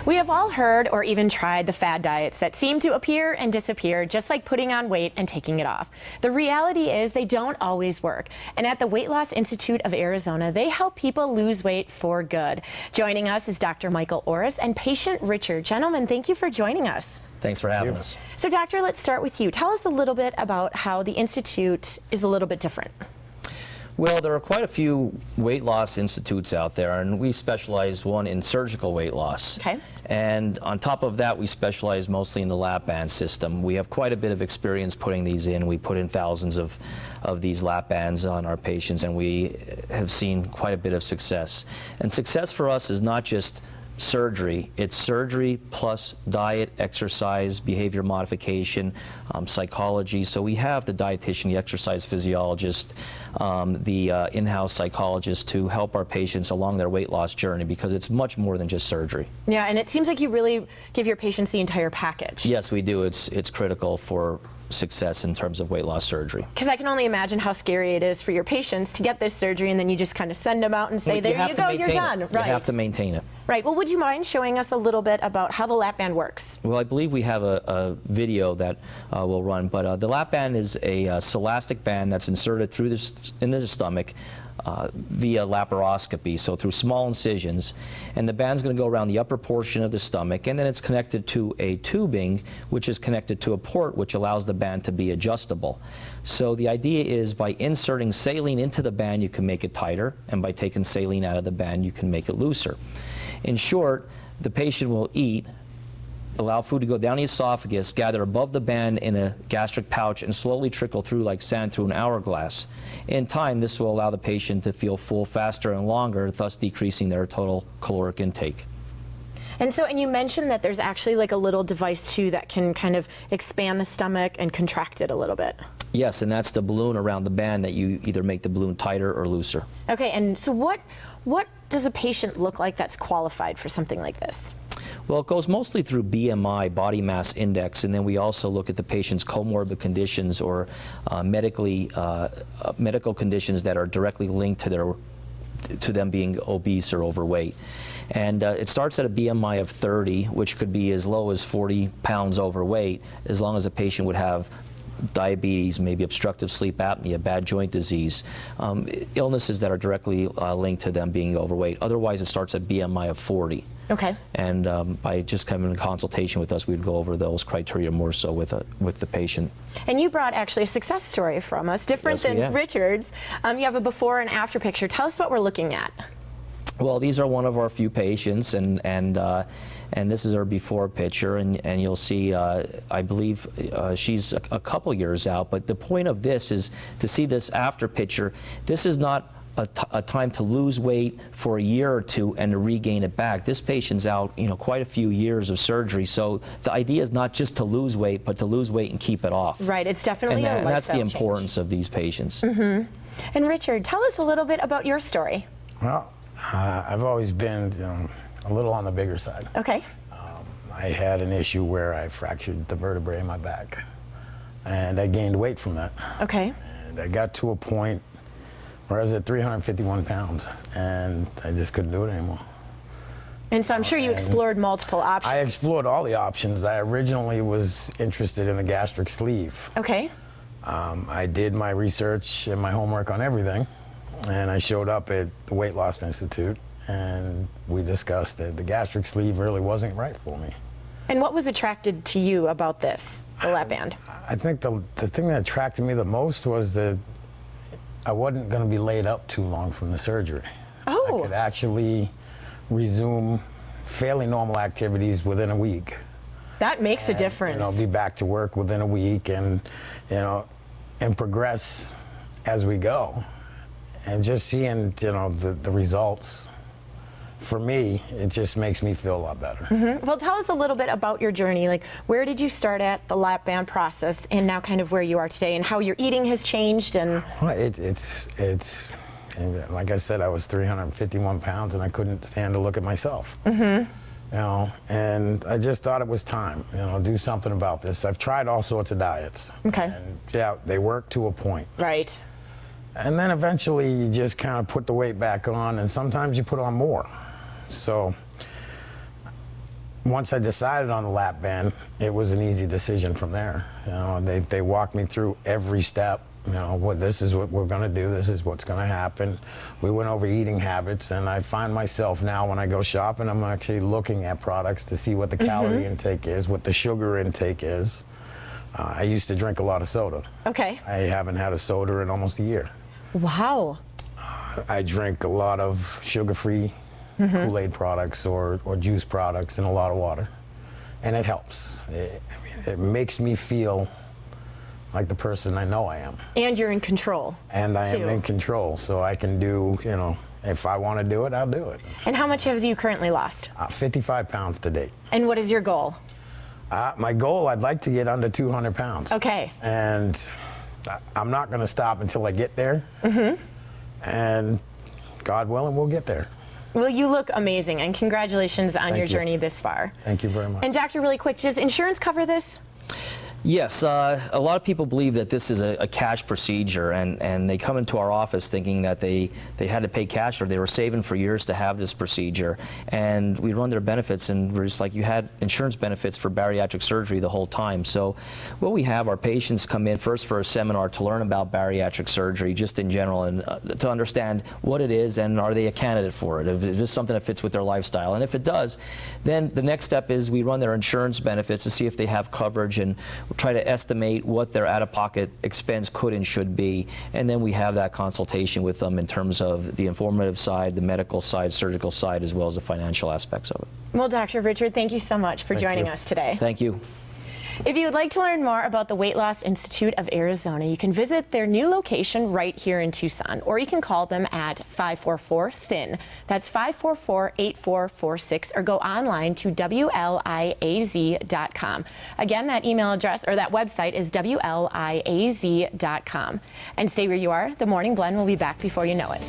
We have all heard or even tried the fad diets that seem to appear and disappear, just like putting on weight and taking it off. The reality is they don't always work. And at the Weight Loss Institute of Arizona, they help people lose weight for good. Joining us is Dr. Michael Orris and patient Richard. Gentlemen, thank you for joining us. Thanks for having us. So, Doctor, let's start with you. Tell us a little bit about how the Institute is a little bit different. Well, there are quite a few weight loss institutes out there, and we specialize one in surgical weight loss. Okay. And on top of that, we specialize mostly in the lap band system. We have quite a bit of experience putting these in. We put in thousands of these lap bands on our patients, and we have seen quite a bit of success. And success for us is not just surgery. It's surgery plus diet, exercise, behavior modification, psychology. So we have the dietitian, the exercise physiologist, the in-house psychologist to help our patients along their weight loss journey, because it's much more than just surgery. Yeah, and it seems like you really give your patients the entire package. Yes, we do. It's critical for success in terms of weight loss surgery. Because I can only imagine how scary it is for your patients to get this surgery and then you just kind of send them out and say, there you go, you're done. Right. You have to maintain it. Right. Well, would you mind showing us a little bit about how the lap band works? Well, I believe we have a video that we'll run, but the lap band is a celastic band that's inserted through into the stomach via laparoscopy, so through small incisions, and the band's going to go around the upper portion of the stomach, and then it's connected to a tubing which is connected to a port which allows the band to be adjustable. So the idea is, by inserting saline into the band you can make it tighter, and by taking saline out of the band you can make it looser. In short, the patient will eat, allow food to go down the esophagus, gather above the band in a gastric pouch, and slowly trickle through like sand through an hourglass. In time, this will allow the patient to feel full faster and longer, thus decreasing their total caloric intake. And you mentioned that there's actually like a little device too that can kind of expand the stomach and contract it a little bit. Yes, and that's the balloon around the band that you either make the balloon tighter or looser. Okay, and so what does a patient look like that's qualified for something like this? Well, it goes mostly through BMI, body mass index, and then we also look at the patient's comorbid conditions or medical conditions that are directly linked to them being obese or overweight. And it starts at a BMI of 30, which could be as low as 40 pounds overweight, as long as the patient would have diabetes, maybe obstructive sleep apnea, bad joint disease, illnesses that are directly linked to them being overweight. Otherwise, it starts at BMI of 40. Okay. And by just coming in consultation with us, we'd go over those criteria more so with the patient. And you brought actually a success story from us, different than Richard's. You have a before and after picture. Tell us what we're looking at. Well, these are one of our few patients, and this is her before picture, and you'll see, I believe she's a couple years out, but the point of this is to see this after picture. This is not a time to lose weight for a year or two and to regain it back. This patient's out, quite a few years of surgery, so the idea is not just to lose weight, but to lose weight and keep it off. Right, it's definitely a lifestyle that's the change. importance of these patients. Mm-hmm. And Richard, tell us a little bit about your story. Well, I've always been a little on the bigger side. Okay. I had an issue where I fractured the vertebrae in my back, and I gained weight from that. Okay. And I got to a point where I was at 351 pounds, and I just couldn't do it anymore. And so I'm sure you explored multiple options. I explored all the options. I originally was interested in the gastric sleeve. Okay. I did my research and my homework on everything, and I showed up at the Weight Loss Institute, and we discussed that the gastric sleeve really wasn't right for me. And what was attracted to you about this, the lap band? I think the thing that attracted me the most was that I wasn't going to be laid up too long from the surgery. Oh. I could actually resume fairly normal activities within a week. That makes a difference. Be back to work within a week, and and progress as we go. And just seeing the results, for me, it just makes me feel a lot better. Mm-hmm. Well, tell us a little bit about your journey. Like, where did you start at the lap band process, and now kind of where you are today, and how your eating has changed? And well, and like I said, I was 351 pounds, and I couldn't stand to look at myself. Mm-hmm. And I just thought it was time, do something about this. I've tried all sorts of diets. Okay. And yeah, they work to a point. Right. And then eventually you just kind of put the weight back on, and sometimes you put on more. So once I decided on the lap band, it was an easy decision from there. You know, they walked me through every step. You know, this is what we're going to do. This is what's going to happen. We went over eating habits, and I find myself now when I go shopping, I'm actually looking at products to see what the calorie intake is, what the sugar intake is. I used to drink a lot of soda. Okay. I haven't had a soda in almost a year. Wow. I drink a lot of sugar-free Kool-Aid products or juice products and a lot of water, and it helps. I mean, it makes me feel like the person I know I am. And you're in control. And I am in control, so I can do, you know, if I want to do it, I'll do it. And how much have you currently lost? 55 pounds to date. And what is your goal? My goal, I'd like to get under 200 pounds. Okay. And I'm not going to stop until I get there. And God willing, we'll get there. Well, you look amazing, and congratulations on your you. journey this far. Thank you very much. And doctor, really quick, does insurance cover this? Yes, a lot of people believe that this is a cash procedure, and they come into our office thinking that they had to pay cash or they were saving for years to have this procedure. And we run their benefits, and we're just like, you had insurance benefits for bariatric surgery the whole time. So what we have, our patients come in first for a seminar to learn about bariatric surgery just in general, and to understand what it is and are they a candidate for it. Is this something that fits with their lifestyle? And if it does, then the next step is we run their insurance benefits to see if they have coverage, and try to estimate what their out-of-pocket expense could and should be, and then we have that consultation with them in terms of the informative side, the medical side, surgical side, as well as the financial aspects of it. Well, Dr. Richard, thank you so much for joining us today. Thank you. If you would like to learn more about the Weight Loss Institute of Arizona, you can visit their new location right here in Tucson, or you can call them at 544-THIN. That's 544-8446, or go online to WLIAZ.com. Again, that email address or that website is WLIAZ.com. And stay where you are. The Morning Blend will be back before you know it.